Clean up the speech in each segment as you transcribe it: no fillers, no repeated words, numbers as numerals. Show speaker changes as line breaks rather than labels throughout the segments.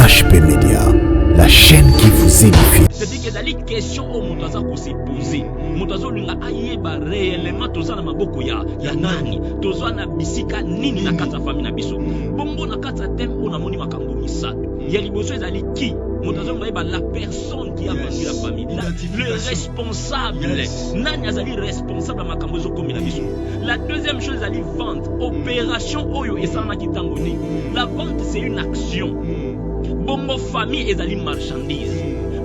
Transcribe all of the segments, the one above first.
IHP Media, la chaîne qui vous édifie.
C'est-à-dire qu'il y a des questions où on doit se poser. On doit se réellement toza na maboko ya nani. Toza na bisika nini na kata famille na biso. Bongo na kata tem on a moni makambo misato. Ya liboso ezali ki. La personne qui a vendu la famille, le responsable. Nani azali responsable à makambo zo komi na biso. La deuxième chose ezali vente, opération oyo esana kitangoni. La vente c'est une action. Bongo famille ezali marchandise.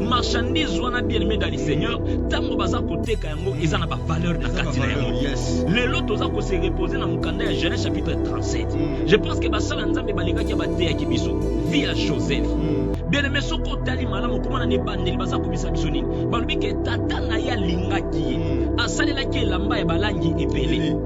Marchandise wana bien aimé dans le Seigneur, tango baza koteka yango ezana ba valeur na kati na yango. Lelo toza ko se reposer na mukanda ya Genèse chapitre 37. Je pense que basala nzambe balinga ki bateya ki biso via Joseph. Bien aimé soko tali malamu komana ne bandeli baza ko bisa biso nini. Balobi ke tata na ya lingaki asalela ki elamba ya balangi epele.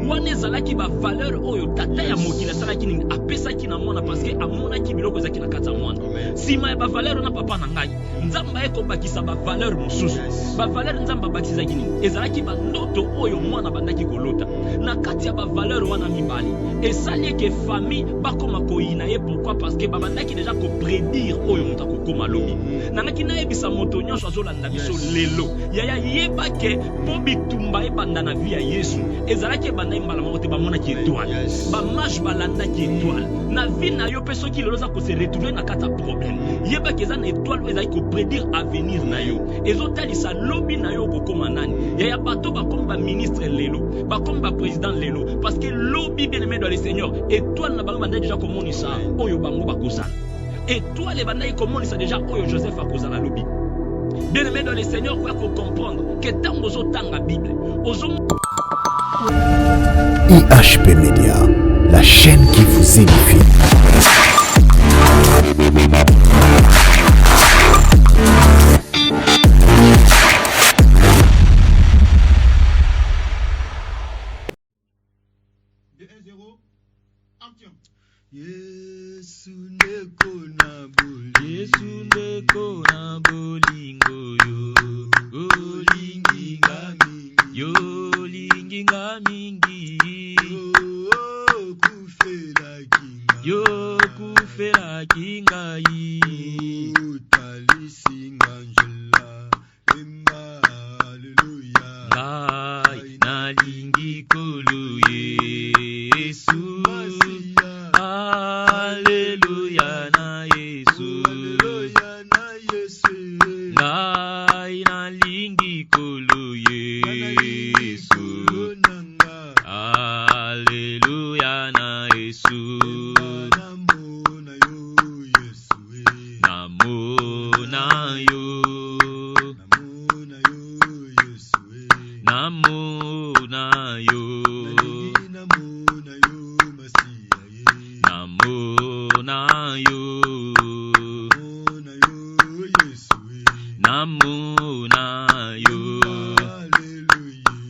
Wana ezalaki ba valeur oyo tata ya mokili asalaki nini apesaki na mwana parce que amonaki biloko ezaki na kati ya mwana. Sima ya ba valeur na papa na ngai nzamba eko bakisa ba valeur mosusu. Ba valeur nzamba bakisaki nini ezalaki ba ndoto oyo mwana bandaki kolota na kati ya ba valeur wana mibali esali ke famille bakoma koyina ye. Pourquoi? Parce que babandaki déjà ko prédire oyo muta kokoma lobi nanaki na yebisa moto nyonso azolanda biso lelo yaya yeba ke po bitumba ebanda na vie ya Yesu ezalaki banda mbala moko te bamona ki étoile ba mage balanda ki étoile na vie na yo peso ki lelo za ko se retrouver na kata problème yeba ke za na étoile ezali ko prédire avenir na yo ezotalisa lobi na yo kokoma nani yaya bato bakomi ba ministre lelo bakomi ba président lelo parce que lobi bien aimé dans le Seigneur étoile na bango banda déjà komonisa oyo bango bakosala étoile banda komonisa déjà oyo Joseph akozala lobi. Bien aimé dans le Seigneur, quoi qu'on comprendre que tant aux autres la Bible, aux hommes.
IHP Media, la chaîne qui vous édifie.
Yesu ndeko na bolingo yo linginga mingi yo kufela kingai talisinga njela emba haleluya ngai nalingi kolo Yesu haleluya na Yesu ngai nalingi kolo Yesu haleluya na Yesu namona yo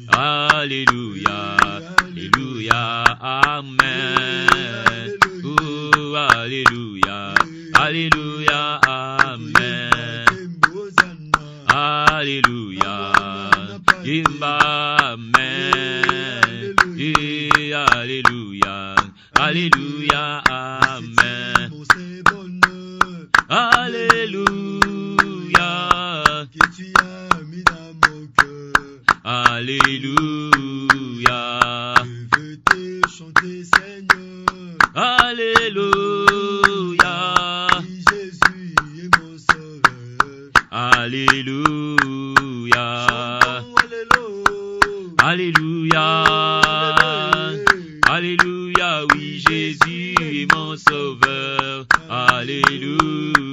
Hallelujah, hallelujah, amen. Oh, hallelujah, hallelujah, amen. Hallelujah, amen. Hallelujah, hallelujah, amen. Hallelujah. Alléluia. Je veux te chanter, Seigneur. Alléluia. Oui, Jésus est mon sauveur. Alléluia. Alléluia. Alléluia. Oui, Jésus est mon sauveur. Alléluia.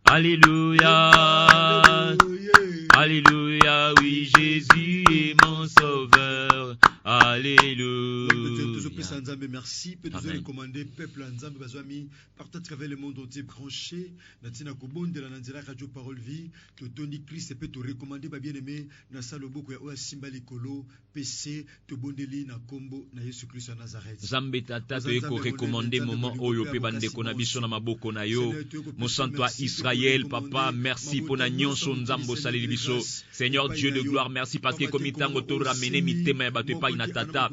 Alléluia. Alléluia, oui, Jésus est mon sauveur. Alléluia. Merci. Peut-être recommander peuple Nzambe bazwami partout à travers le monde entier branché. Natina Kobonde la Nanzela Radio Parole Vie. Que Tony Christ peut te recommander ba bien aimé na salobo ko ya Simba Likolo PC te bondeli na kombo na Yesu Christ na Nazareth. Nzambe tata te ko recommander moment oyo pe bande ko na biso na maboko na yo. Mon sang toi Israël papa, merci pour na nyonso Nzambo saleli biso. Seigneur Dieu de gloire, merci parce que comme itango to ramener mitema ya bato pa inatata.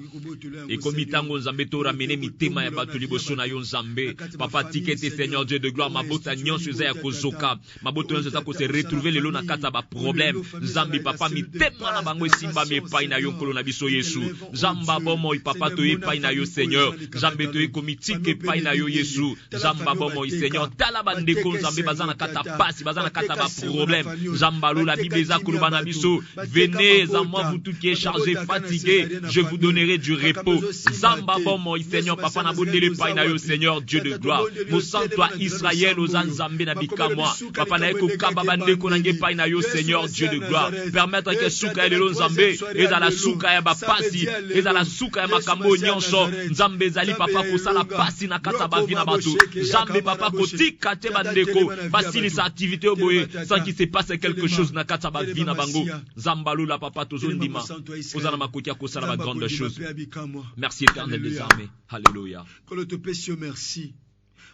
Et comme itango
nzambe to ramene mitema ya bato liboso na yo nzambe papa tikete Seigneur Dieu de gloire mabota nyonso eza ya kozoka maboto nyonso eza ko se retrouver lelo na kata ba problème nzambe papa mitema na bango esimba epai na yo nkolo na biso Yesu nzamba bomo papa to epai na yo Seigneur nzambe to ekomitike epai na yo Yesu nzamba bomo Seigneur tala bandeko nzambe bazana kata pasi bazana kata ba problème nzamba lo la Bible eza koloba na biso venez à moi vous tous qui êtes chargés fatigués je vous donnerai du repos nzamba bomo Seigneur papa na bondele epai na yo Seigneur Dieu de gloire mosanto Israël aux nzambe na bikamwa papa na eko kaba bandeko na ngepai na yo Seigneur Dieu de gloire permettre que suka elelo nzambe ezala suka ya bapasi ezala suka ya makambo nyonso nzambe ezali papa kosala pasi na kata ba vina bato nzambe papa kotika te bandeko basilisa activité oboye sans qu'il se passe quelque chose na kata ba vina bango nzambalo la papa tozondima ozana makoki akosala ba grande chose merci éternel des armées alléluia
merci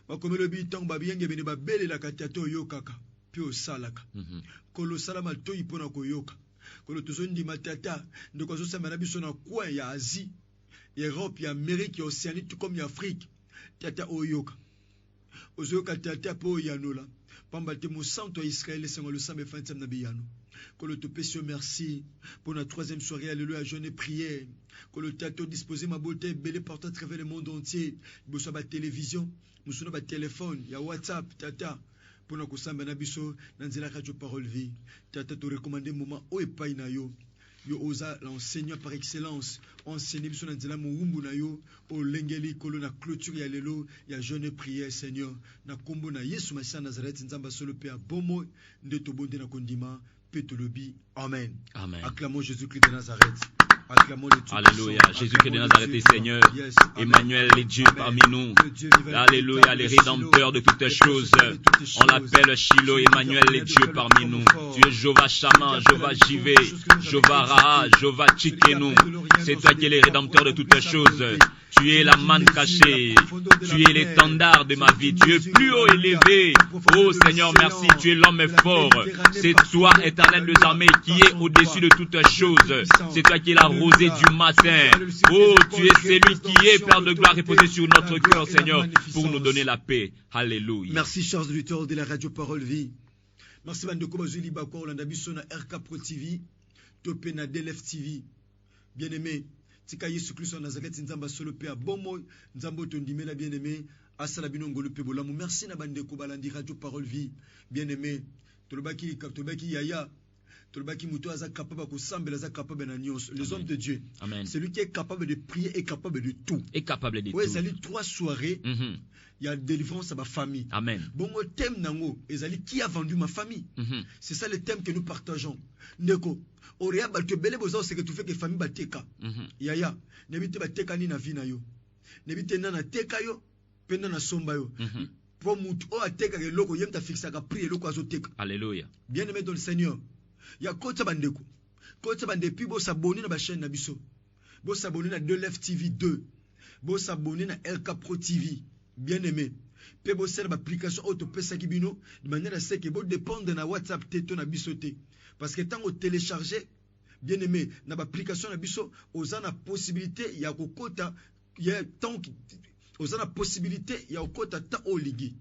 bakomelo bitang babiyenge bene babelela katato yokaka pio salaka kolo salama to ipona koyoka kolo tozondima tata ndeko zosama na biso na coin ya Asie Europe ya Amérique ya Océanie tout comme ya Afrique tata oyoka ozoyoka tata po yanola pamba te mo santo Israël sengo le sambe fantam na biyano kolo topesio merci pour notre troisième soirée alléluia jeûne et prière kolo tato disposer ma beauté belé porte à travers le monde entier boso ba télévision musuna ba téléphone ya WhatsApp tata pour na kusamba na biso na nzela radio parole vie tata to recommander moment o epai na yo yo oza l'enseignant par excellence enseigner biso na nzela muumbu na yo o lengeli kolo na clôture ya lelo ya jeûne et prière Seigneur na kombo na Yesu Masia Nazareth nzamba solo pe abomo nde to bonde na kondima pe to lobi amen
amen
acclamons Jésus-Christ de Nazareth.
Alléluia, Jésus-Christ de Nazareth est Seigneur, Emmanuel est Dieu parmi nous, alléluia, le rédempteur de toutes choses, on l'appelle Shiloh, Emmanuel est Dieu parmi nous, tu es Jéhovah Shammah, Jéhovah Jivé, Jéhovah Raha, Jéhovah Tchikenu, c'est toi qui es le rédempteur de toutes choses, tu es la manne cachée, tu es l'étendard de ma vie, tu es plus haut élevé, oh Seigneur merci, tu es l'homme fort, c'est toi éternel des armées qui est au-dessus de toutes choses, c'est toi qui es la rosée du matin. Oh, tu es celui qui est, Père de gloire, reposé sur notre cœur, Seigneur, pour nous donner la paix. Alléluia.
Merci, chers auditeurs de la radio Parole Vie. Merci, Bandeko Bazuli Bako, Olanda Bissona, RK Pro TV, Topena DLF TV. Bien-aimé, Tika Yesu Christ en Nazareth, Nzamba Solo Pea, Bomo, Nzambo Tondimena, bien-aimé, Asalabino Ngolo Pebolamou. Merci, Nabandeko Balandi, Radio Parole Vie. Bien-aimé, Tolobaki Yaya. Les hommes de Dieu.
Amen.
Celui qui est capable de prier est capable de tout.
Est capable de tout.
Oui, c'est 3 soirées. Il y a délivrance à ma famille.
Amen.
Bon, le thème nango, qui a vendu ma famille. C'est ça le thème que nous partageons. Neko, Orea balte bele bozo c'est que tu fais que famille bateka. Yaya, nebite bateka ni na vie na yo. Nebite na teka yo, pena na somba yo. Pour mutu o ateka ke loko yemta fixa ka prier loko azoteka.
Alléluia.
Bien-aimé dans le Seigneur. Ya kota bandeko puis bo s'abonner na ba chaîne na biso bo s'abonner na 2Lef TV 2 bo s'abonner na LK Pro TV bien aimé pe bo sel ba application auto pesa kibino de manière à ce que bo dépendre na WhatsApp teto na biso te parce que tant au télécharger bien aimé na ba application na biso ozana possibilité ya kokota ya tant ozana possibilité ya kokota ta oligi.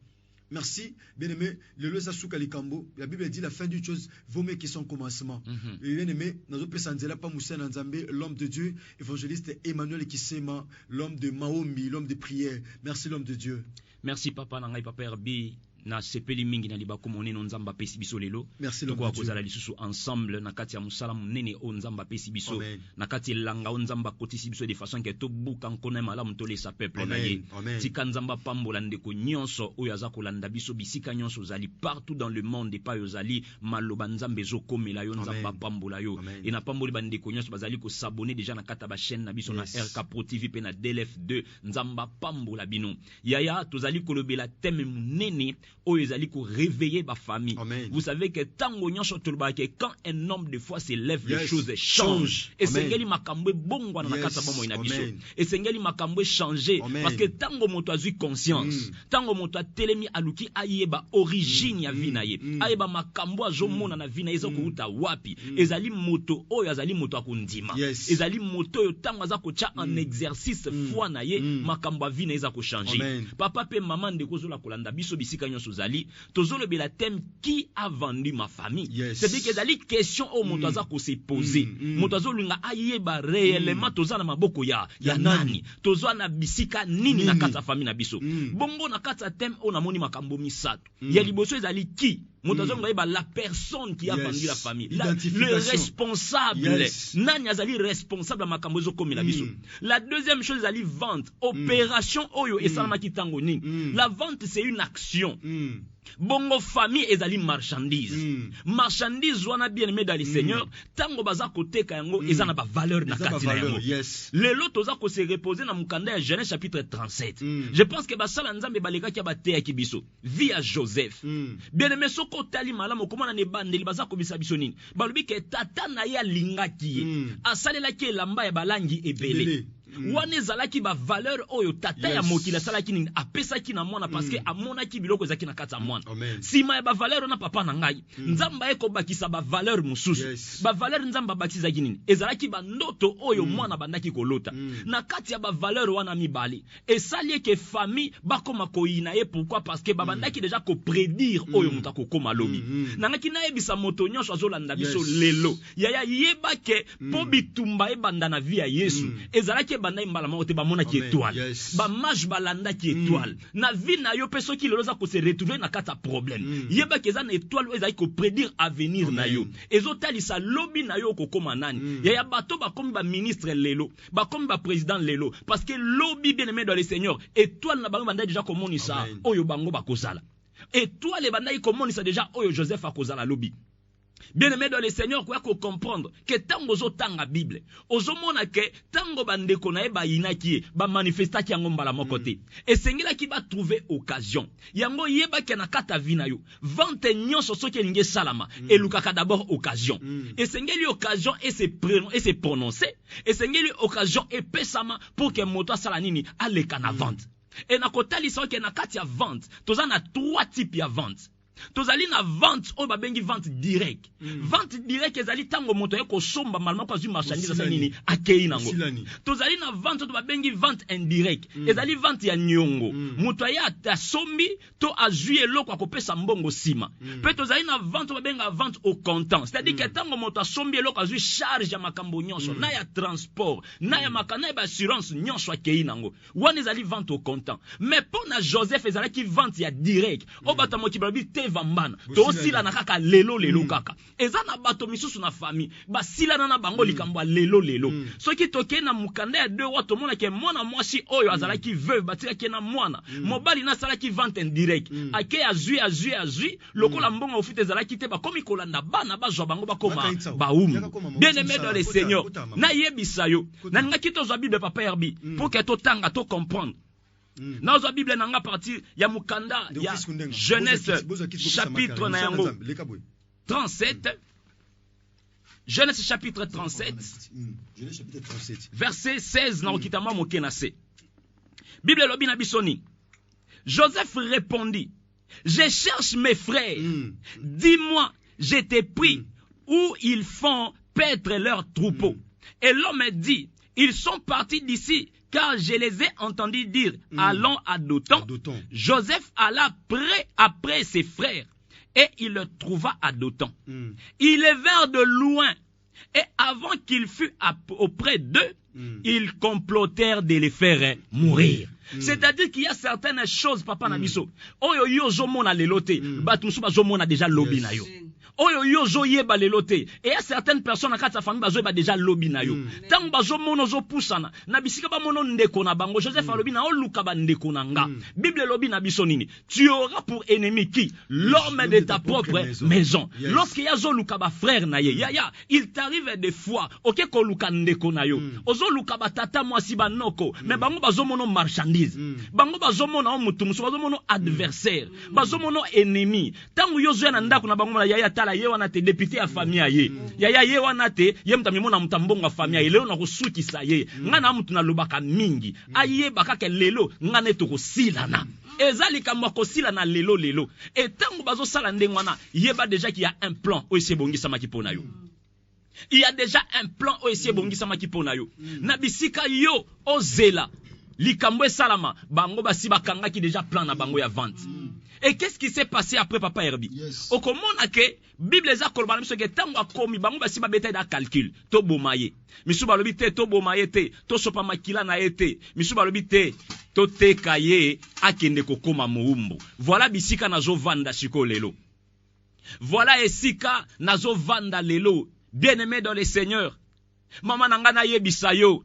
Merci, bien-aimé. Le Loza Souka Likambo, la Bible dit la fin d'une chose vaut mieux que son commencement. Bien-aimé, nous avons pas Moussa Nzambe, l'homme de Dieu, évangéliste Emmanuel Kisema, l'homme de Maombi, l'homme de prière. Merci, l'homme de Dieu.
Merci, papa, Nangai, papa Herbi. Na sepeli mingi na libako monene nzamba pesi biso lelo
tukwa
kozala lisusu ensemble na kati ya musala monene o nzamba pesi biso na kati langa o nzamba kotisi biso de façon que to buka nkona malamu to lesa peuple na ye tika nzamba pambola ndeko nyonso oyo aza kolanda biso bisika nyonso zali partout dans le monde pa yo zali maloba nzambe zo komela yo nzamba pambola yo et na pamboli bandeko nyonso bazali ko s'abonner déjà na kata ba chaîne na biso na RK Pro TV pe na DLF 2 nzamba pambola bino yaya tozali kolobela thème monene Oyezali ko réveiller ba famille.
Amen.
Vous savez que tango nyonso tolba que quand un homme de foi s'élève, les
Yes.
choses changent. Et
Amen.
sengeli makambo bongo na
Yes.
kata bomo ina biso.
Amen.
Et sengeli makambo changer
Amen.
parce que tango moto azui conscience, tango moto atelemi aluki ayeba origine ya vie na ye, ayeba makambo azomona na vie na ye ezoko uta wapi, ezali moto oyo azali moto akundima.
Yes.
Ezali moto oyo tango azako cha en exercice foi na ye, makambo vie na ezako changer.
Amen.
Papa pe maman de kozola kolanda biso bisika nyonso zali, tozolo bela thème qui a vendu ma famille.
Yes.
C'est-à-dire que ezali question o moto azako se poser. Moto azolinga ayeba réellement tozana maboko ya nani. Tozwa na bisika nini na kata famille na biso. Bongo na kata thème o namoni makambo misato. Ya liboso ezali qui? Moto azonga yeba la personne qui a vendu la famille. Le responsable.
Yes.
Nani azali responsable makambo ezo komela biso. La deuxième chose ezali vente. Opération oyo esalamaki tango nini. La vente c'est une action. Bongo famille ezali marchandise. Marchandise wana bien aimé dans le Seigneur, tango baza koteka yango ezana ba valeur na kati na yango.
Yes.
Lelo toza ko se reposer na mukanda ya Genèse chapitre 37. Je pense que basala nzambe baleka ki bateya ki biso via Joseph. Bien aimé soko tali malamu komona ne bandeli baza ko bisa biso nini. Balobi ke tata na ya lingaki asalela ki elamba ya balangi ebele. Wana ezalaki ba valeur oyo tata ya mokili asalaki nini apesaki na mwana parce que amonaki biloko ezaki na kati ya mwana. Sima ya ba valeur na papa na ngai nzamba eko bakisa ba valeur mususu. Ba valeur nzamba bakisa nini ezalaki ba ndoto oyo mwana bandaki kolota na kati ya ba valeur wana mibali esali ke famille bakoma koyina ye. Pourquoi? Parce que babandaki déjà ko prédire oyo mutako koma lobi nangaki na yebisa moto nyonso azolanda biso lelo yaya yeba ke po bitumba ebanda na vie ya Yesu ezalaki banda mbala moko te bamona ki étoile ba mage balanda ki étoile na vie na yo peso ki leloza ko se retrouver na kata problème yeba ke za na étoile ezali ko prédire avenir na yo ezotalisa lobi na yo ko koma nani ya bato ba komi ba ministre lelo ba komi ba président lelo parce que lobi bien aimé dans le Seigneur étoile na bango banda déjà ko monisa oyo bango ba kozala étoile banda ko monisa déjà oyo Joseph a kozala lobi. Bien aimé dans le Seigneur, quoi qu'on comprendre que tango zo tanga Bible, ozomona ke tango bandeko na eba inaki ba manifesta ki yango mbala moko te. Et sengela ki ba trouver occasion. Yango yeba ke na kata vina yo. Vente nyonso soki elinge salama, elukaka d'abord occasion. Et sengeli occasion et se prononcer. Et sengeli occasion et pesama pour que moto sala nini aleka na vente. Et na kotali so ke na kati ya vente, toza na 3 types ya vente. Tozali na vente o babengi vente direct. Vente direct ezali tango moto yeko somba malma kwa zu marchandise sa nini akei nango. Tozali na vente to babengi vente indirect. Ezali vente ya nyongo. Moto ya tasombi to azui eloko akopesa mbongo sima. Pe tozali na vente to babenga vente au comptant. C'est-à-dire que tango moto asombi eloko azui charge ya makambo nyonso na ya transport, na ya makana ya assurance nyonso akei nango. Wana ezali vente au comptant. Mais pour na Joseph ezali vente ya direct. O batamo ki babi vambana to sila na kaka lelo kaka eza na bato misusu na famille ba sila na bango likambo lelo soki toke na mukanda ya deux wato mona ke mwana mwasi oyo azalaki veuve batika ke na mwana mobali na salaki vente indirect ake azui lokola mbongo ofite ezalaki te bakomi kolanda bana bazwa bango bakoma baum bien aimé dans le Seigneur na yebisa yo na ngaki tozwa Bible papa Herbi pour que to tanga to comprendre. Dans la Bible nanga partir ya mukanda ya Genèse chapitre na yango 37 Genèse chapitre 37 verset 16 na okitama mokenase. Bible lobi na bisoni. Joseph répondit, je cherche mes frères. Dis-moi, je t'ai pris où ils font paître leurs troupeaux. Et l'homme dit, ils sont partis d'ici car je les ai entendus dire, allons à Dothan. Joseph alla après ses frères et il le trouva à Dothan. Il les vinrent de loin et avant qu'il fût auprès d'eux, ils complotèrent de les faire mourir. C'est-à-dire qu'il y a certaines choses, papa Nabiso, oyo yo zomona lelote, batumusu bazomona déjà lobi na yo. oyo yo zo yeba lelo te. Et y a certaines personnes dans sa famille bazo yeba déjà lobi na yo. Tant bazo mono zo pusana na bisika ba mono ndeko na bango. Joseph alobi na oluka ba ndeko na nga. Bible lobi na biso nini? Tu auras pour ennemi qui? L'homme de ta propre maison. Lorsqu'il y a zo luka ba frère na ye, ya il t'arrive des fois OK ko luka ndeko na yo. Ozo luka ba tata mwasi ba noko, mais bango bazo mono marchandise. Bango bazo mono mutu musu bazo mono adversaire. Bazo mono ennemi. Tangu yo zo na ndako na bango na yaya tala ye wana te député ya famille ye. Yaya ye wana te ye mtamimo na mtambonga famille ye leo na kusukisa ye. Ngana mtu na lobaka mingi. Aye bakake lelo ngane to kosilana. Ezali kama kosila na lelo. Et tangu bazo sala ndengwana yeba déjà qu'il y a un plan o ese bongisa makipona yo. Il y a déjà un plan o ese bongisa makipona yo. Na bisika yo ozela likambo salama bango basi bakanga ki déjà plan na bango ya vente. Et qu'est-ce qui s'est passé après Papa Herbie? Au komona ke Bible za kolba na biso ke tango akomi bango basi ba beta da calcul to bomaye. Misu balobi te to bomaye te to sopa makila na ete. Misu balobi te to teka ye akende kokoma muumbu. Voilà bisika nazo vanda siko lelo. Voilà esika nazo vanda lelo. Bien-aimé dans le Seigneur. Mama nangana yebisa yo.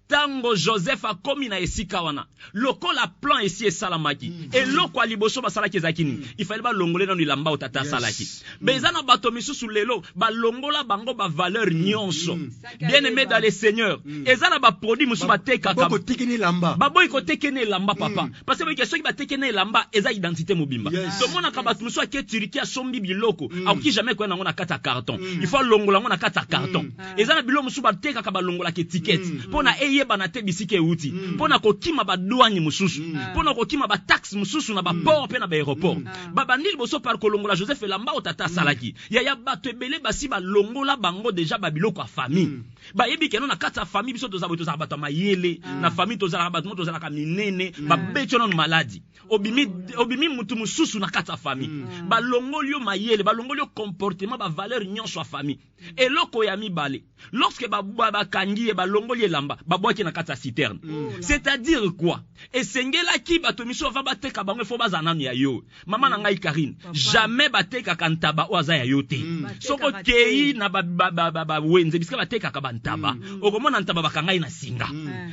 Tango Joseph a komi na esika wana. Loko la plan esi esalamaki. Et loko aliboso basalaki ezakini. Il fallait ba longole na lamba otata salaki. Bezana bato misusu lelo ba longola bango ba valeur nyonso. Bien-aimé dans le Seigneur. Ezana ba produit musu ba teka
Babo tekene lamba.
Babo iko tekene lamba papa. Parce que question ki ba tekene lamba eza identité mobimba. To mona ka bato musu aketuri ki asombi biloko. Akoki jamais ko na ngona kata carton. Il faut longola ngona kata carton. Ezana bilo musu ba teka ka ba longola ke ticket. Pona eye banate bisike uti pona kokima ba douane mususu pona kokima ba taxe mususu na ba port pe na ba aéroport baba ndili boso par kolongola Joseph Lamba otata salaki ya bato ebele basi ba longola bango déjà ba biloko a famille ba yebi keno na kata famille biso toza bato mayele na famille toza bato toza ka minene ba becho non maladie obimi mutu mususu na kata famille ba longolio mayele ba longolio comportement ba valeur nyonso a famille eloko ya mibale lorsque ba kangi ba longolio lamba babwaki na kata citerne. C'est-à-dire quoi? Et sengela ki bato miso va bateka bango fo bazana ya yo. Mama na ngai Karine, jamais bateka kantaba oza ya yo te. Soko kei na ba wenze biska bateka ka bantaba. Okomona ntaba bakangai na singa.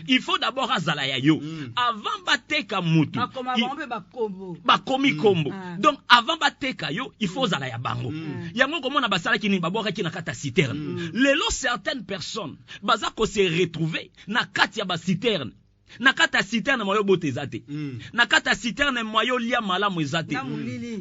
Il faut d'abord azala ya yo. Avant bateka mutu. Bakomi kombo. Donc avant bateka yo, il faut zala ya bango. Yango komona basala ki ni babwaka ki na kata citerne. Lelo certaines personnes baza ko se retrouver na kati ya ba citerne. Na kata citerne moyo bote zate. Na kata citerne moyo lia malamu ezate.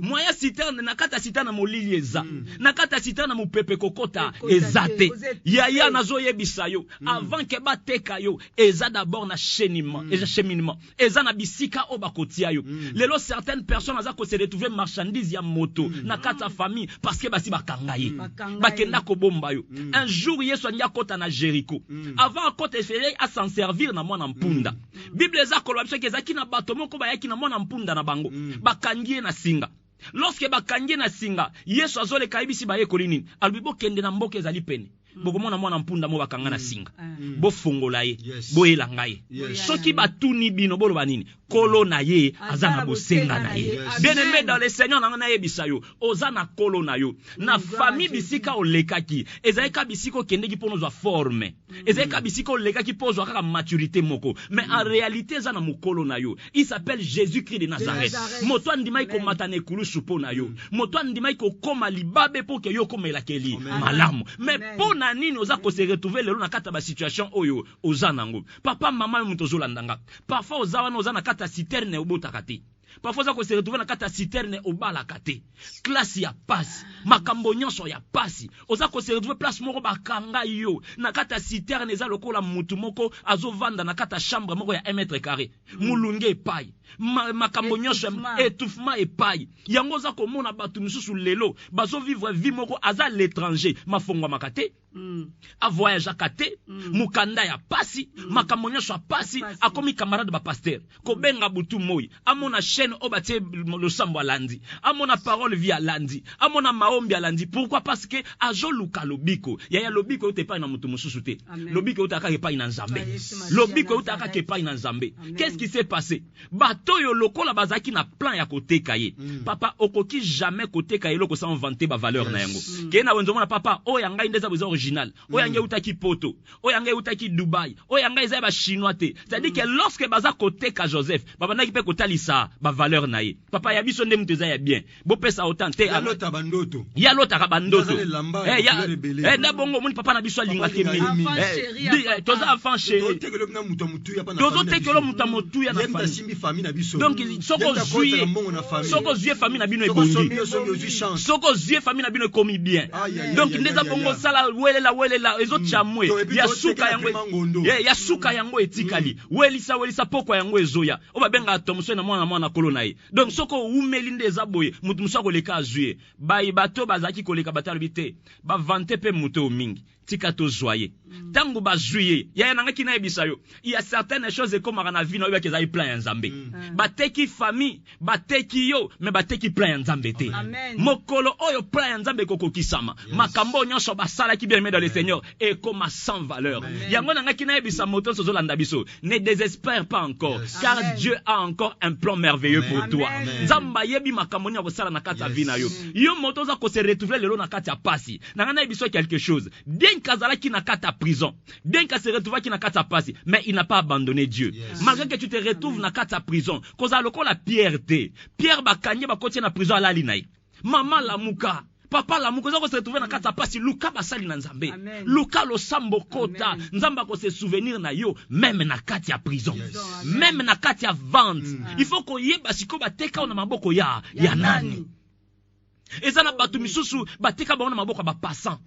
Moya citerne na kata citerne molili eza. Na kata citerne mo pepe kokota ezate. Yaya nazo yebisa yo avant ke bateka yo eza d'abord na cheminement. Eza na bisika o bakotia yo. Lelo certaines personnes aza ko se retrouver marchandise ya moto na kata famille parce que basi bakangaye. Bakenda ko bomba yo. Un jour Yesu anya kota na Jéricho. Avant kota efere à s'en servir na mwana mpunda. Bible za kolwa biso ke zaki na bato moko bayaki na mwana mpunda na bango bakangie na singa. Lorsque bakangie na singa Yesu azole kaibisi baye kolini albibo kende na mboka ezali pene bokomona mwana mpunda mo bakanga na singa bo fongola ye bo elanga ye soki batuni bino boloba nini kolo na ye azana bosenga na ye. Bien-aimé dans le Seigneur na yebisa yo ozana kolo na yo na famille bisika olekaki ezaika bisiko kendeki pono zwa forme ezaika bisiko olekaki pozo kaka maturité moko mais en réalité zana mukolo na yo il s'appelle Jésus-Christ de Nazareth. Moto andimai ko matane kulu supo na yo moto andimai ko koma libabe po ke yo komela keli malamu mais pona nini oza ko se retrouver lelo na kata ba situation oyo ozana ngo papa mama muto zolandanga parfois ozawana ozana kata citerne obotaka te. Parfois ça ko se retrouver na kata citerne obalaka te. Classe ya passe, makambo nyonso ya passe. Oza ko se retrouver place moko bakanga yo na kata citerne eza lokola mutu moko azovanda na kata chambre moko ya 1 mètre carré. Mulunge epai. Makambo nyonso étouffement epai. Yango za komona batu misusu lelo bazo vivre vie moko aza l'étranger mafongwa makate. A voyage akate mukanda ya pasi makambo nyonso ya pasi akomi camarade ba pasteur ko benga butu moyi amona chaîne obate le sambo landi amona parole via landi amona maombi landi. Pourquoi? Parce que ajo luka lobiko ya lobiko ute pa na mutu mususu te lobiko utaka ke pa na Nzambe lobiko utaka ke pa na Nzambe. Qu'est-ce qui s'est passé? Ba bato yo lokola bazaki na plan ya koteka ye papa okoki jamais koteka ye loko sans vanter ba valeur na yango ke na wenzo mona papa o yanga indeza bezo original o yanga utaki poto o yanga utaki Dubai o yanga eza ba chinois te c'est-à-dire que lorsque baza koteka Joseph baba na ki pe kotalisa ba valeur na ye papa ya biso ndem teza ya bien bo pesa autant te
ya lota bandoto
na bongo moni papa na biso alinga ke toza enfant chéri tozo tekelo mutamotu ya na famille donc soko zuye famille na bino ebondi soko zuye famille na bino ekomi bien donc ndeza bongo sala welela ezo chamwe ya suka yango etikali welisa poko yango ezoya oba benga tomso na mwana kolona ye donc soko umeli ndeza boye mutu musako leka azuye bayi bato bazaki koleka batalo bite ba vante pe muto mingi tika to joyeux tango ba juye ya nanga kina ebisa yo il y a certaines choses comme na vie na yo ke za plan ya nzambe bateki famille bateki yo mais bateki plan ya nzambe te mokolo oyo plan ya nzambe kokokisama makambo nyonso basala ki bien dans le Seigneur et comme sans valeur yango nanga kina ebisa moto sozo landa biso ne désespère pas encore car Dieu a encore un plan merveilleux pour toi nzamba yebi makambo nya kosala na kati ya vie na yo yo moto za ko se retrouver lelo na kati ya pasi nanga na ebiso quelque chose bien Kazala qui n'a qu'à ta prison, bien qu'à se retrouver qui n'a qu'à ta passe, mais il n'a pas abandonné Dieu. Malgré que tu te retrouves dans ta prison, cause à la Pierre Bakanye va continuer na prison à la linaï. Maman la muka, papa la muka, ça se retrouver dans ta passe, Luka basali na nzambe. Luka lo sambo kota, nzamba ko se souvenir na yo, même na kati ya prison, même na kati ya vente. Il faut qu'on y ait basiko bateka na maboko ya nani. Ezana batu misusu bateka baona maboko ba passant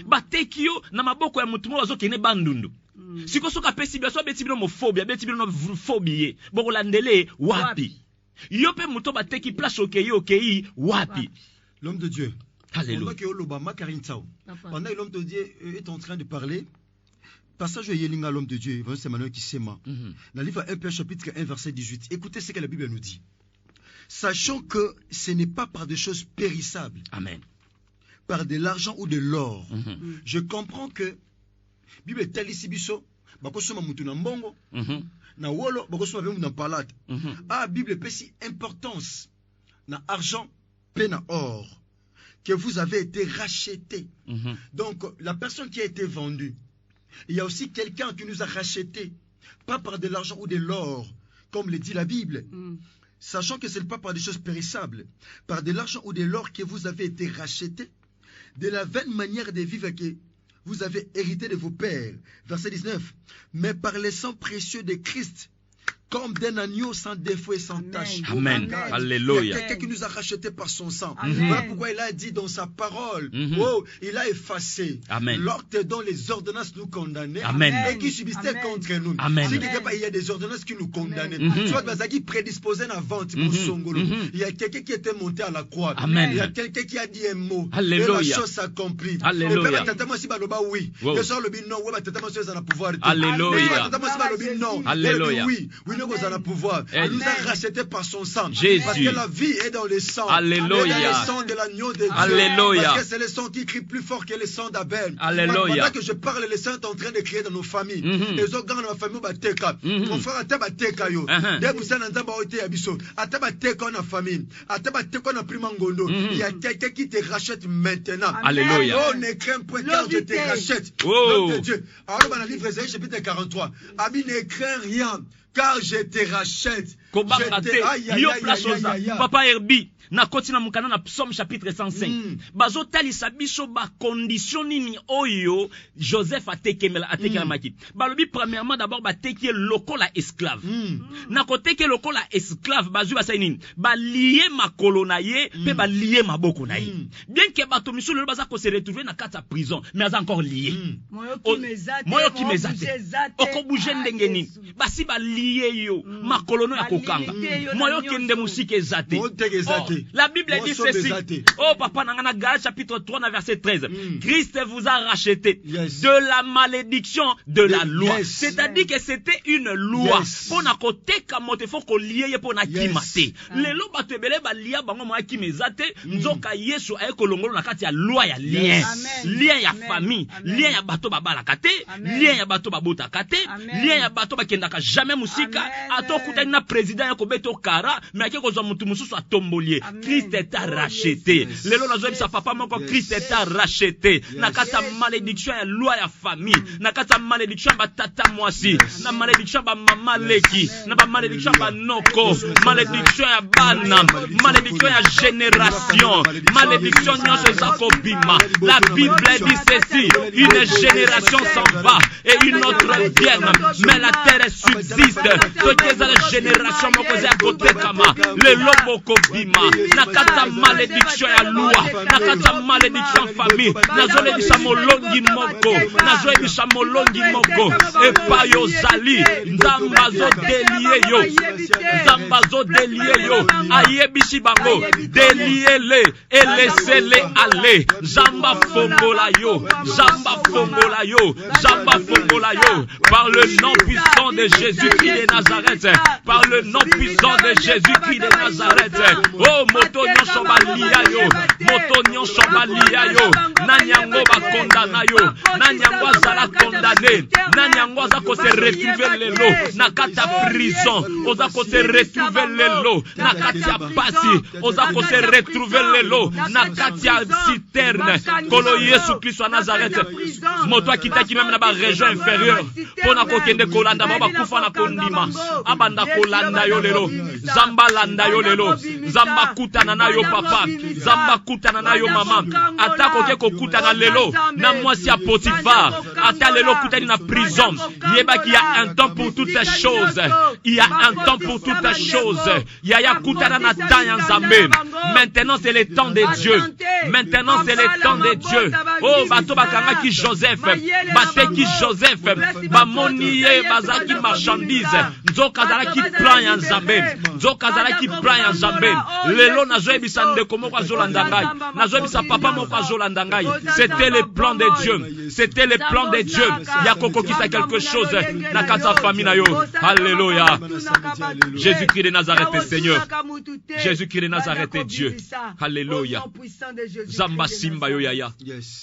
bateki yo na maboko ya mutu mo azokene bandundu siko soka pesi biso beti bino mofobia beti bino phobie boko landele wapi yo pe muto bateki place okei wapi
l'homme de Dieu
alléluia
pendant que l'homme de Dieu est en train de parler passage yelinga l'homme de Dieu c'est Manuel qui sema dans le livre 1 Pierre chapitre 1 verset 18 écoutez ce que la Bible nous dit. Sachant que ce n'est pas par des choses périssables,
amen,
par de l'argent ou de l'or. Je comprends que Bible est telle ici biso, bakosoma mutu na mbongo, na wolo bakosoma bemu na palate. Bible pesi importance na argent pe na or que vous avez été racheté. Donc la personne qui a été vendue, il y a aussi quelqu'un qui nous a racheté, pas par de l'argent ou de l'or, comme le dit la Bible. Sachant que ce n'est pas par des choses périssables, par de l'argent ou de l'or que vous avez été rachetés, de la vaine manière de vivre que vous avez hérité de vos pères. Verset 19. Mais par le sang précieux de Christ, comme d'un agneau sans défaut et sans tache.
Amen. Alléluia.
Il y a quelqu'un qui nous a rachetés par son sang. Voilà pourquoi il a dit dans sa parole, il a effacé l'acte dont les ordonnances nous condamnaient et qui subsistaient contre nous. Si quelque part il y a des ordonnances qui nous condamnaient, soit Bazaki prédisposé à la vente, il y a quelqu'un qui était monté à la croix. Il y a quelqu'un qui a dit un mot. Et la chose s'accomplit.
Alléluia. Alléluia.
Il nous a pouvoir. Il nous a racheté par son sang.
Jésus.
Parce que la vie est dans le sang.
Alléluia.
Et dans le sang de l'agneau de Dieu.
Alléluia.
Parce que c'est le sang qui crie plus fort que le sang d'Abel.
Alléluia.
Pendant que je parle, le sang est en train de crier dans nos familles. Les organes de ma famille bateka. Mon frère ataba teka yo. Debu sana nzamba oite yabiso. Ataba teka na famille. Ataba teka na primangondo. Il y a quelqu'un qui te rachète maintenant.
Alléluia.
Oh, ne crains point car je te rachète.
Oh.
De Dieu. Alors dans le livre Ésaïe chapitre 43. Ami ne crains rien. Car je te rachète.
Papa Herbi, na kotina mukana na Psaume chapitre 105. Bazo talisa biso ba condition nini oyo Joseph atekemela maki. Balobi premièrement d'abord ba teki lokola esclave. Na koteke lokola esclave bazu ba nini? Ba lié makolo na ye pe ba lié maboko na ye. Bien que bato miso le baza ko se retrouver na kata prison, mais a encore lié. Moyo ki mezate. Oko bouger ndenge nini? Basi ba lié yo makolo no ya kokanga. Moyo kende musike ezate. La Bible dit ceci. Oh papa nangana Galates chapitre 3 verset 13. Christ vous a racheté de la malédiction de la loi. C'est-à-dire que c'était une loi. Pour na koteka mote faut ko lié pour na kimate. Lelo bato ebele ba lia bango mo akimezate nzoka Yesu ay kolongolo na kati ya loi ya lien. Lien ya famille, lien ya bato babala kate, lien ya bato babota kate, lien ya bato bakendaka jamais bisika atokutani na président ya kobeto kara mais ake kozwa mutu mususu atombolier. Christ est racheté. Lelo nazo bisa papa moko Christ est racheté. Nakata malédiction ya loi ya famille, nakata malédiction ba tata mwasi, na malédiction ba mama leki, na ba malédiction ba noko, malédiction ya bana, malédiction ya génération, malédiction nyonso ezako bima. La Bible dit ceci, une génération s'en va et une autre vient, mais la terre subsiste. Ce la génération moko za côté kama le loboko bima. Nakata malédiction ya loi, nakata malédiction famille, nazole bisa molongi moko, nazole bisa molongi moko, et pa yo zali, nzambazo delie yo, nzambazo delie yo, ayebisi bango, delie le, et laissez-les aller, zamba fongola yo, zamba fongola yo, zamba fongola yo, par le nom puissant de Jésus-Christ de Nazareth, par le nom puissant de Jésus-Christ de Nazareth. Oh, moto nyonso balia yo, moto nyonso balia yo, nanyango ba condamna yo, nanyango azala condamné, nanyango azako se retrouver lelo, nakata prison, ozako se retrouver lelo, nakata pasi, ozako se retrouver lelo, nakata citerne, kolo Yesu Christ wa Nazareth, moto akitaki même na ba région inférieure, pona kokende kolanda ba kufa na kondima, abanda kolanda yo lelo, zamba landa yo lelo, zamba kutana na yo papa, zamba kutana na yo mama, atako ke kokutana lelo, na mwasi ya Potiphar, ata lelo kutani na prison, yeba ki y a un temps pour toutes ces choses, il y a un temps pour toutes ces choses, ya kutana na temps ya Nzambe, maintenant c'est le temps de Dieu, maintenant c'est le temps de Dieu. Oh, bato bakanga ki Joseph, bateki Joseph, bamoni ye bazaki marchandise, nzoka zala ki plan ya Nzambe, nzoka zala ki plan ya Nzambe, lelo nazo bisa ndeko moko azolanda ngai, nazo bisa papa moko azolanda ngai. C'était le plan de Dieu, c'était le plan de Dieu. Ya koko kisa quelque chose na kata famille na yo. Alléluia. Jésus-Christ de Nazareth est Seigneur, Jésus-Christ de Nazareth est Dieu. Alléluia. Zamba simba yo yaya,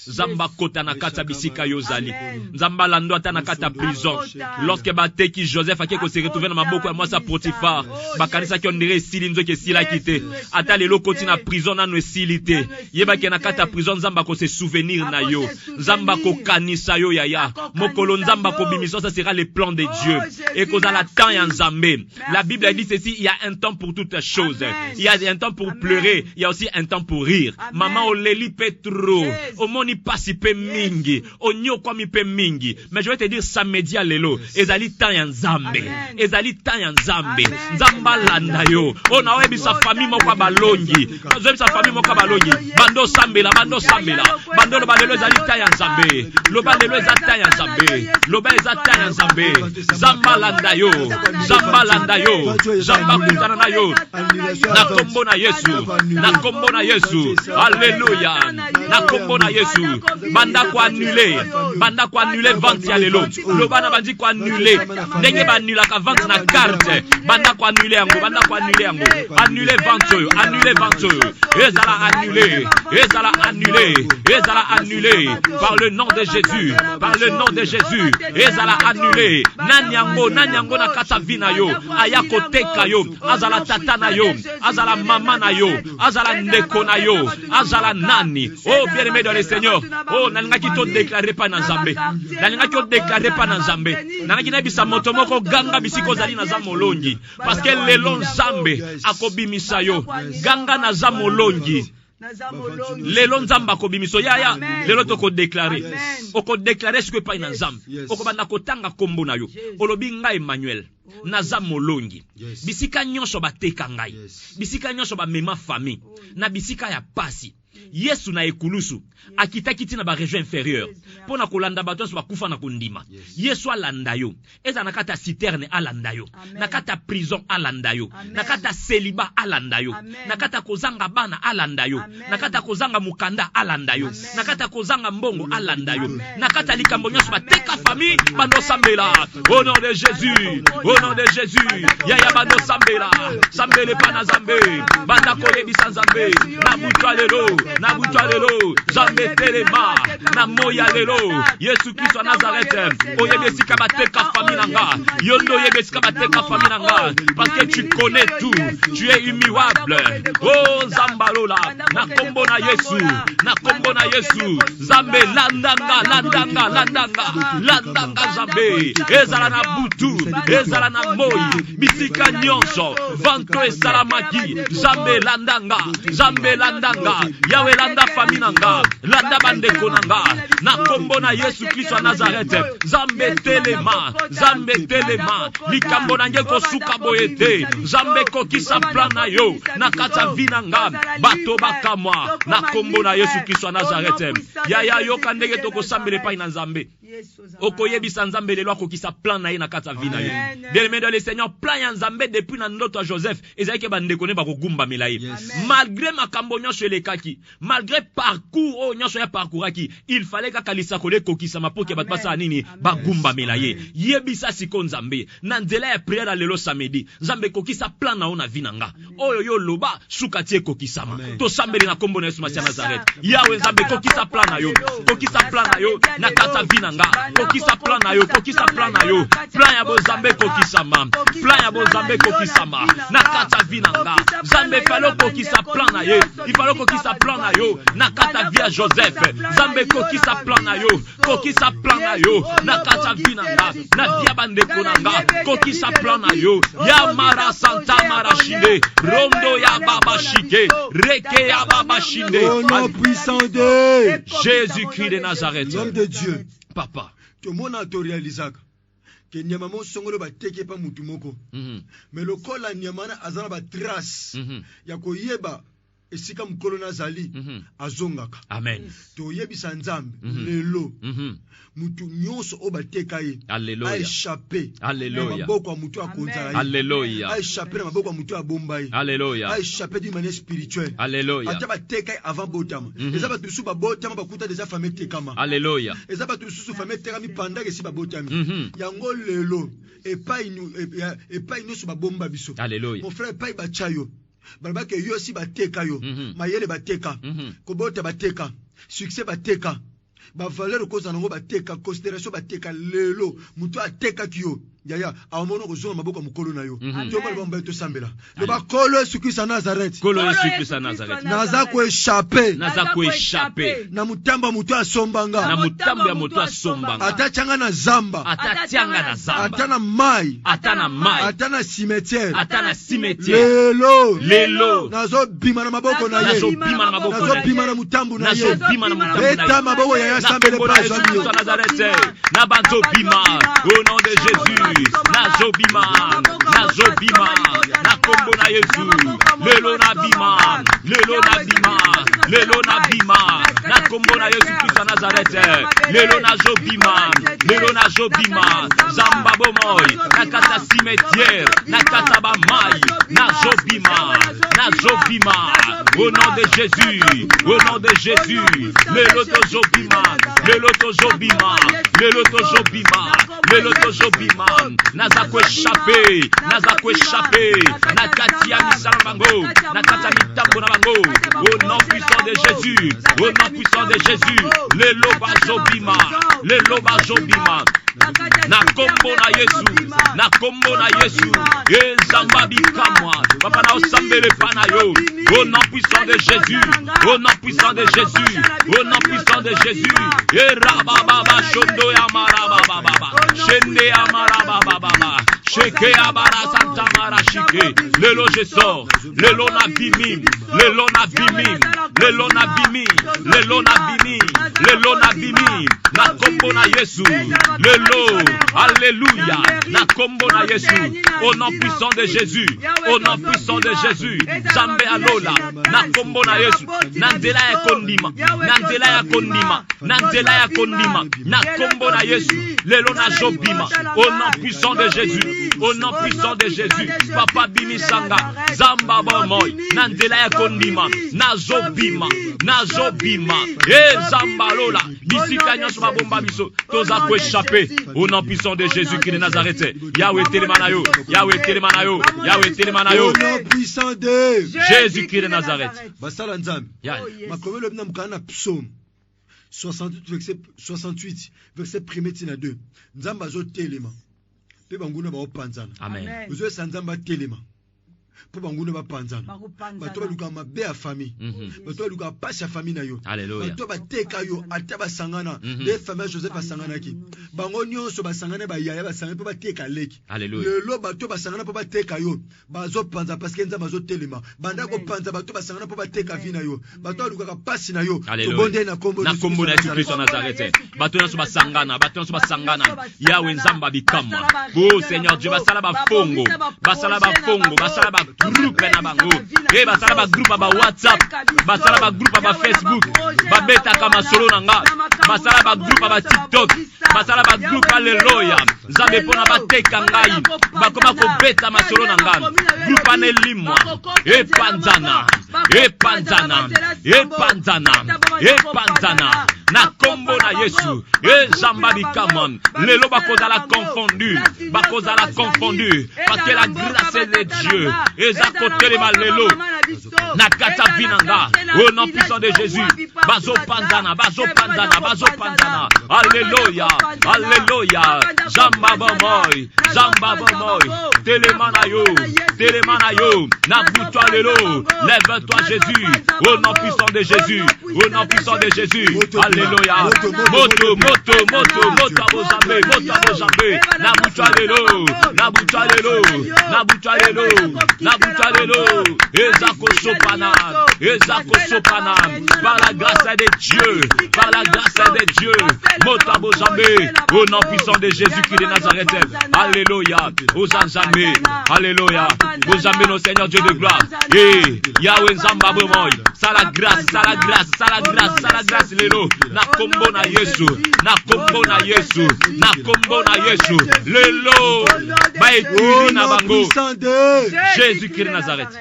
zamba kota na kata bisika yo zali, zamba lando ata na kata prison. Lorsque bateki Joseph akeko se retrouver na maboko ya mwasa Potiphar, bakanisa ki ondire sili nzoke sila kite, ata lelo koti na prison na no silite, yeba ke na kata prison zamba ko se souvenir na yo, zamba ko kanisa yo yaya, mokolo nzamba ko bimiso, ça sera le plan de Dieu. Et qu'on a la temps ya Nzambe. La Bible dit ceci, il y a un temps pour toutes choses. Il y a un temps pour pleurer, il y a aussi un temps pour rire. Maman oleli petro, omoni pasi pe mingi, onyo kwa mi pe mingi. Mais je vais te dire samedi lelo, ezali temps ya Nzambe. Ezali temps ya Nzambe. Nzamba landa yo. Ona webi sa famille moko balongi. Webi sa famille moko balongi. Bando sambela, bando sambela. Bando lo balelo ezali temps ya Nzambe. Lo balelo ezali temps ya Nzambe. Lo ba ezali temps ya Nzambe. Zamba landa yo. Zamba landa yo. Zamba kutana na yo. Na kombo na Yesu. Na kombo na Yesu. Alléluia. Na kombo na Yesu. Banda ko annuler. Banda ko annuler vente ya lelo. Lo bana bandi ko annuler. Ndenge ba annula ka vente na carte. Banda ko annuler yango. Banda ko annuler yango. Annuler vente yo. Annuler vente yo. Ezala annuler. Ezala annuler. Ezala annuler. Par le nom de Jésus. Par le nom de Jésus. Ezala annuler. Nanyango na kata vina yo. Ayako teka yo. Azala tata na yo. Azala mama na yo. Azala ndeko na yo. Azala nani. Oh, bien-aimé dans le Seigneur. Oh, nalinga ki to déclarer pas na Nzambe. Nalinga ki to déclarer pas na Nzambe. Nalinga ki na bisa moto moko ganga bisiko zali na za molongi. Parce que lelo Nzambe akobimisa yo. Ganga na za molongi. Lelo Nzamba ko bimiso yaya, lelo to ko déclarer. Oko déclarer ce que pas na Nzambe. Oko banda ko tanga kombo na yo. Olobi ngai Emmanuel. Naza molongi. Bisika nyonso bateka ngai. Bisika nyonso ba mema famille. Na bisika ya pasi. Yesu na ekulusu akitakiti na ba région inférieure pona kolanda bato so bakufa na kondima. Yesu alanda yo eza na kata citerne alanda yo, na kata prison alanda yo, na kata celibat alanda yo, na kata kozanga bana alanda yo, na kata kozanga mukanda alanda yo, na kata kozanga mbongo alanda yo, na kata likambo nyonso bateka famille bando sambela au nom de Jésus, au nom de Jésus. Yaya bando sambela, sambele pa na Nzambe, banda koyebisa Nzambe na mutwa lelo. na butwa lelo Nzambe telema na moya lelo Yesu Christ wa Nazareth oyebesika bateka famille nanga yondo oyebesika bateka famille nanga parce que tu connais tout, tu es immuable. Oh Zambalola na kombo na Yesu, na kombo na Yesu Zambe landanga Zambe ezala na butu ezala na moi bisika nyonso vanto esalamaki Zambe landanga Yawe landa famille nanga landa bandeko nanga na kombo na Yesu Christ wa Nazareth Zambe telema likambo nange kosuka boyete Zambe kokisa plan na yo na kata vinanga bato bakamwa na kombo na Yesu Christ wa Nazareth ya yo kandege toko sambele pa ina Nzambe okoyebisa Nzambe lelo kokisa plan na ye na kata vina yo bien-aimé dans le Seigneur plan ya Nzambe depuis na ndoto ya Joseph ezalaki bandeko ne bakogumba milaye malgré makambo nyonso elekaki malgré parcours nyonso ya parcouraki il fallait ka kalisa kole kokisa mapoke bato basa nini bagumba milaye yebisa siko Nzambe na nzela ya prière lelo samedi Nzambe kokisa plan na ona vinanga oyo yo loba sukatie kokisama to sambeli na kombo na Yesu Masiya Nazareth yawe Nzambe kokisa plan na yo na kata vinanga kokisa plan na yo plan ya bo Nzambe kokisama na kata vinanga Nzambe falo kokisa plan na yo ifalo kokisa plan na yo na kata via Joseph Nzambe kokisa plan na yo na kata vinanga na via bandeko nanga kokisa plan na yo ya mara santa mara shinde rondo ya baba shike reke ya baba shinde
au nom puissant de
Jésus-Christ de Nazareth
l'homme de Dieu
papa
to mona to realizaka ke nyama mo songolo ba teke pa mutu moko mais lokola nyama na azana ba trace ya koyeba esika mukolo nazali azongaka
amen
to yebisa Nzambe lelo mutu nyonso obateka ye
Alléluia
échappé
Alléluia
maboko ya mutu akonza ye
Alléluia
échappé na maboko ya mutu abomba ye
Alléluia
échappé d'une manière spirituelle
Alléluia
ata bateka avant botama eza batu su babotama bakuta déjà famille tekama
Alléluia
eza batu su famille tekami pendant que si babotami yango lelo epai nyonso babomba biso
Alléluia
mon frère epai bachayo balabake yo si bateka yo mayele bateka kobota bateka succès bateka ba valeur koza nango bateka considération bateka lelo mutu ateka kiyo yaya amono kozonga maboko mukolo na yo to bali bamba to sambela le ba kolo Yesu Christ na Nazareth naza ko échapper na mutambo mutu asombanga atachanga na zamba atana mai atana cimetière lelo nazo bima na maboko na ye nazo bima na mutambo na ye eta maboko ya sambele pa
Nazareth na banzo bima au nom de Jésus Nazobima na kombo na Yesu lelo na bima na kombo na Yesu Christ wa Nazareth lelo na jobima zamba bomoy na kata cimetière na kata ba mai na jobima au nom de Jésus lelo to jobima naza ko échapper na kati ya misala bango na kati ya mitambo na bango au nom puissant de Jésus lelo ba jobima na kombo na Yesu ezamba bikamwa papa na osambele pana yo au nom puissant de Jésus erababa shondo ya marababa shende ya marababa sheke ya bara santa mara shike lelo je sors lelo na bimi na kombo na Yesu lelo alléluia na kombo na Yesu au nom puissant de Jésus Zambe alola na kombo na Yesu na nzela ya kondima na kombo na Yesu lelo na jobima au nom puissant de Jésus au nom puissant de Jésus. Papa bimisanga zamba bomoy nandela ya kondima nazobima zamba lola bisika nyonso babomba biso toza ko échapper au nom puissant de Jésus qui de Nazareth. Yahweh telemanayo
Au nom puissant de
Jésus qui de Nazareth.
Basala nzambe. Makomelo bina mukana psaume 68 verset 1 tina 2. Nzamba zo telema. Pe banguna ba opanzana.
Amen.
Uzo sanzamba telema. Po banguna ba panzana. Bato ba luka mabe ya famille. Bato ba luka passe ya famille na yo.
Alléluia.
Bato ba teka yo ata ba sangana. De famille Joseph ba sangana ki. Bango nyonso ba sangana ba yaya ba sangana po ba teka leki.
Alléluia.
Lelo bato ba sangana po ba teka yo. Bazo panza parce que nzamba zo telema. Banda ko panza bato ba sangana po ba teka vina yo. Bato luka ka passe na yo.
Alléluia.
Bonde na kombo
na Yesu Kristo Nazareth. Bato nyonso basangana. Yahweh nzamba bikama. Oh Seigneur Dieu, basala ba fongo. Basala ba groupe na bango. Basala ba groupe ba WhatsApp. Basala ba groupe ba Facebook. Babeta kama solo nanga. Basala ba groupe ba TikTok. Basala ba groupe Alleluia. Nzambe pona bateka ngai. Bakoma ko beta masolo nanga. Groupe anelimwa. Epanzana. Na kombo na Yesu. Zamba bikamon. Lelo bakozala confondu. Parce que la grâce de Dieu. Ezakotelema lelo. Na kata vinanga. Au nom puissant de Jésus. Bazo panzana. Alléluia. Zamba bomoy. Telemanayo. Nabuto lelo. Lève-toi Jésus. Au nom puissant de Jésus. Alléluia. Moto abozambe. Nabuto lelo. Ezako sopana. Par la grâce de Dieu. Moto abozambe. Au nom puissant de Jésus qui de Nazareth. Alléluia. Ozanzambe. Alléluia. Ozambe nos Seigneur Dieu de gloire. Et Yahweh nzamba bomoy. Ça la grâce lelo. Na kombo na Yesu. Lelo. Ba etuli na bango. Jésus Christ de Nazareth.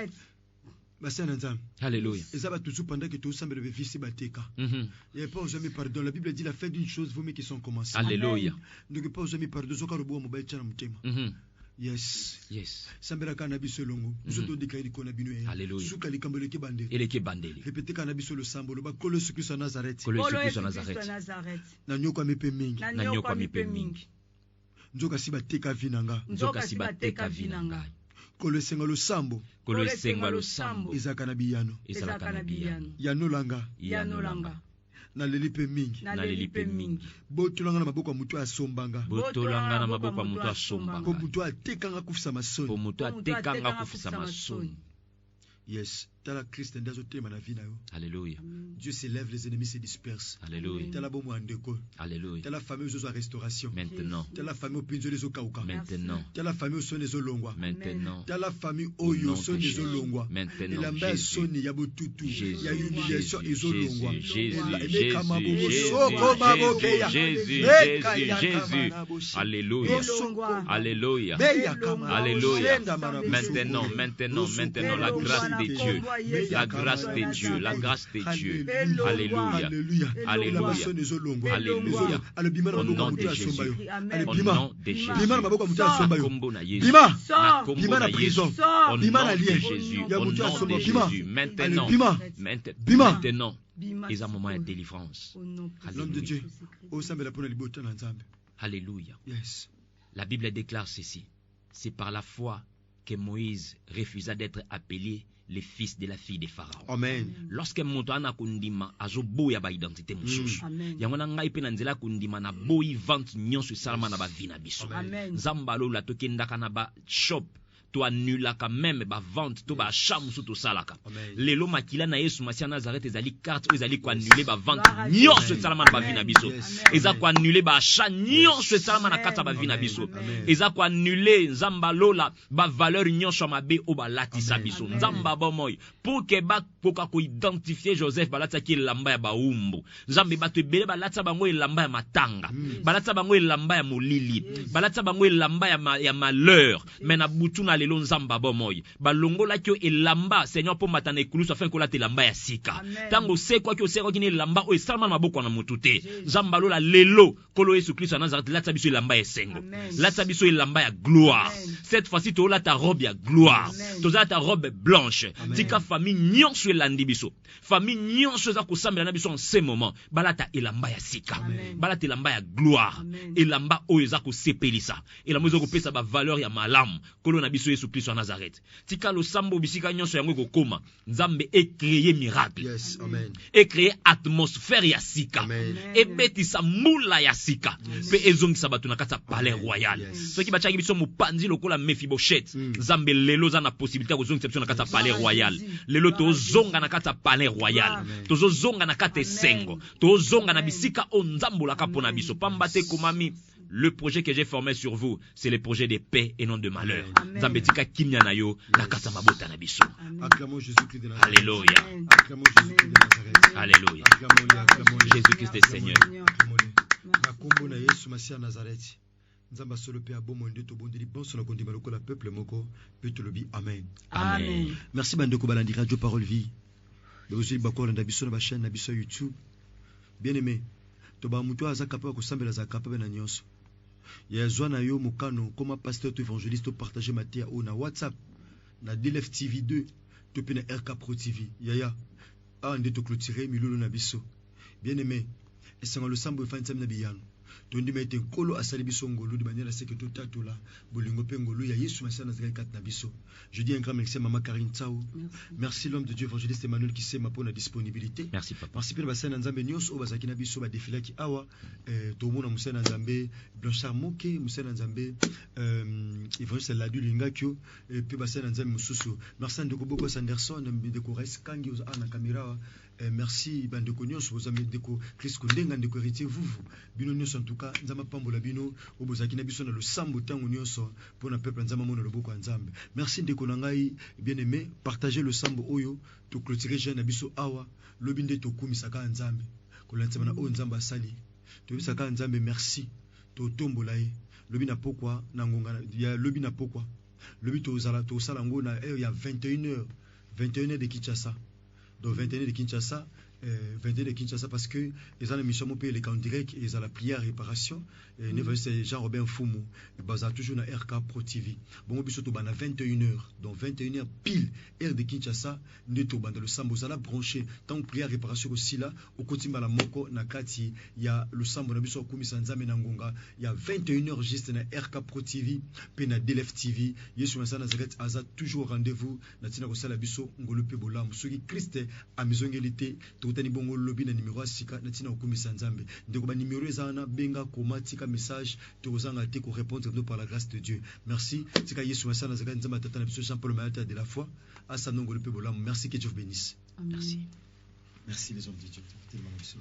Alléluia.
Et ça va toujours pendant que tout semble le fils bateka. Il n'y a pas jamais pardon. La Bible dit la fin d'une chose, vous mettez qui sont commencés.
Alléluia.
Donc pas jamais pardon. Zokarubo mobile chana mutema. Yes. Sambela kanabi solongo. Zoto dikaidi kona binwe.
Alléluia.
Suka likambele ke bandeli.
Eleke bandeli.
Répétez kanabi solo sambo. Ba kolo Christ Nazareth.
Nazareth.
Na nyoko mipe mingi. Nzoka si bateka vinanga. Kolo senga lo sambo. Ezaka na biyano. Yano langa. Na lelipe mingi. Botolanga na maboko ya mutu asombanga. Po mutu atekanga kufisa masoni. Yes. Tala Christ ndazo tema na vie na yo.
Alléluia.
Dieu s'élève, les ennemis se dispersent.
Alléluia.
Tala bomo andeko.
Alléluia.
Tala famille aux restauration.
Maintenant.
Tala famille au pinzo les okauka.
Maintenant.
Tala famille au son des olongwa.
Maintenant.
Tala famille au yo son des olongwa.
Maintenant.
Elamba soni ya botutu. Ya humiliation des olongwa.
Jésus. Alléluia. Alléluia. Maintenant la grâce de Dieu. La grâce de Dieu. Alléluia. Au nom de Jésus. Maintenant. Ils ont un moment de délivrance.
L'homme de Dieu.
Alléluia.
Yes.
La Bible déclare ceci. C'est par la foi que Moïse refusa d'être appelé le fils de la fille de Pharaon.
Amen.
Lorsque monto kundima azoboya ba identité mususu. Yango na ngai pe na nzela kundima na boyi vente nyonso salama na ba vina biso. Zambalo la tokenda kana ba shop to annula quand même ba vente to ba chamu to salaka lelo makila na Yesu Masia Nazareth ezali carte o ezali ko annuler ba vente nyonso salama na ba vina biso eza ko annuler ba achat nyonso salama na kata ba vina biso eza ko annuler nzamba lola ba valeur nyonso mabe o ba latisa biso nzamba bomoy pour que ba poka ko identifier Joseph balata ki lamba ya baumbu nzambe bato ebele balata bango elamba ya matanga balata bango elamba ya molili balata bango elamba ya malheur mais na butu na lelo nzamba bomoy balongola kyo elamba Seigneur po matana ekulusu afin ko lata elamba ya sika tango sekwa kyo sekwa kini elamba o esalama na maboko na mutute nzamba lola lelo kolo Yesu Kristo Nazareth lata biso elamba ya sengo lata biso elamba ya gloire cette fois-ci to lata robe ya gloire to lata robe blanche tika famille nyonso elandi biso famille nyonso za kosambela na biso en ce moment balata elamba ya sika balata elamba ya gloire elamba oyo za kosepelisa elamba zo kopesa ba valeur ya malamu kolo na biso Yesu Kristo Nazareth tika lo sambo bisika nyonso yango kokoma nzambe e créer miracle e créer atmosphère ya sika e betisa mula ya sika pe ezongisa bato na kata palais royal soki bachaki biso mopanzi lokola Mephibosheth nzambe lelo za na possibilité ko zongisa biso na kata palais royal lelo to zonga na kata palais royal to zonga na kata sengo to zonga na bisika o nzambola kapona biso pambate komami. Le projet que j'ai formé sur vous, c'est le projet de paix et non de malheur. Zambetika kimya na yo na kata mabota na biso.
Acclamons Jésus-Christ de Nazareth.
Alléluia.
Acclamons Jésus-Christ de Nazareth.
Alléluia. Jésus-Christ est Seigneur.
Na kombo na Yesu Masia Nazareth. Nzamba solo pe abomo ndeto bondeli bonso na kondima lokola peuple moko pe tolobi amen.
Amen.
Merci bandeko balandi radio parole vie. Bozeli bakora na biso na ba chaîne na biso YouTube. Bien-aimé, to ba mutu aza capable ko sambela za capable na nyonso. Ya zwa na yo mukano comme pasteur to évangéliste to partager matia o na WhatsApp na DLF TV 2 to pe na RK Pro TV. Yaya a ndeto clôturer milolo na biso. Bien-aimé, esenga lo sambo fantsam na biyano. Tondi mete kolo asali biso ngolo de manière à ce que tout tatola bolingo pe ngolo ya Yesu Masia Nazareth kat na biso. Je dis un grand merci à maman Karine Tsao. Merci l'homme de Dieu évangéliste Emmanuel qui sait ma pour la disponibilité.
Merci papa.
Merci pour basana nzambe nyonso o bazaki na biso ba défilé ki awa to mona musana nzambe Blanchard Moke musana nzambe évangéliste Ladu Lingakyo et puis basana nzambe mususu. Merci ndeko boko Sanderson ndeko Res Kangi aux ana caméra. Merci bandeko nyonso bozami ndeko Chris Kundenga ndeko héritier vuvu bino nyonso en tout cas nzamba pambola bino obozaki na biso na losambo tango nyonso pour na peuple nzamba mona loboko nzambe. Merci ndeko na ngai bien-aimé, partagez le sambo oyo to clôturer jeune na biso awa lobi nde to kumisaka nzambe kolantsama na o nzamba sali to bisaka nzambe merci to tombola ye lobi na pokwa na ngonga ya lobi na pokwa lobi to zala to sala ngo na ya 21h de Kinshasa. Donc 21 de Kinshasa, 22 de Kinshasa parce que ils ont l'émission mon pays les camps direct et ils ont la prière réparation et ne c'est Jean-Robin Fumu basé toujours na RK Pro TV. Bon biso to bana 21h donc 21h pile heure de Kinshasa ndeto banda le sambo ça la branché tant prière réparation aussi là au kotimba la moko na kati ya le sambo na biso komisa nzambe na ngonga ya 21h juste na RK Pro TV pe na DLF TV Yesu Masia Nazareth aza toujours rendez-vous na tina ko sala biso ngolo pe bola musoki Christ a mizongelité tani bongo lobi na numéro asika na tina okomisa nzambe ndeko ba numéro ezana benga koma tika message tozanga te ko répondre par la grâce de Dieu. Merci tika Yesu Masia Nazareth nzamba tata na biso Jean Paul Mayata de la foi asa nongolo pe bola. Merci que Dieu vous bénisse.
Merci.
Merci les hommes de Dieu tellement merci.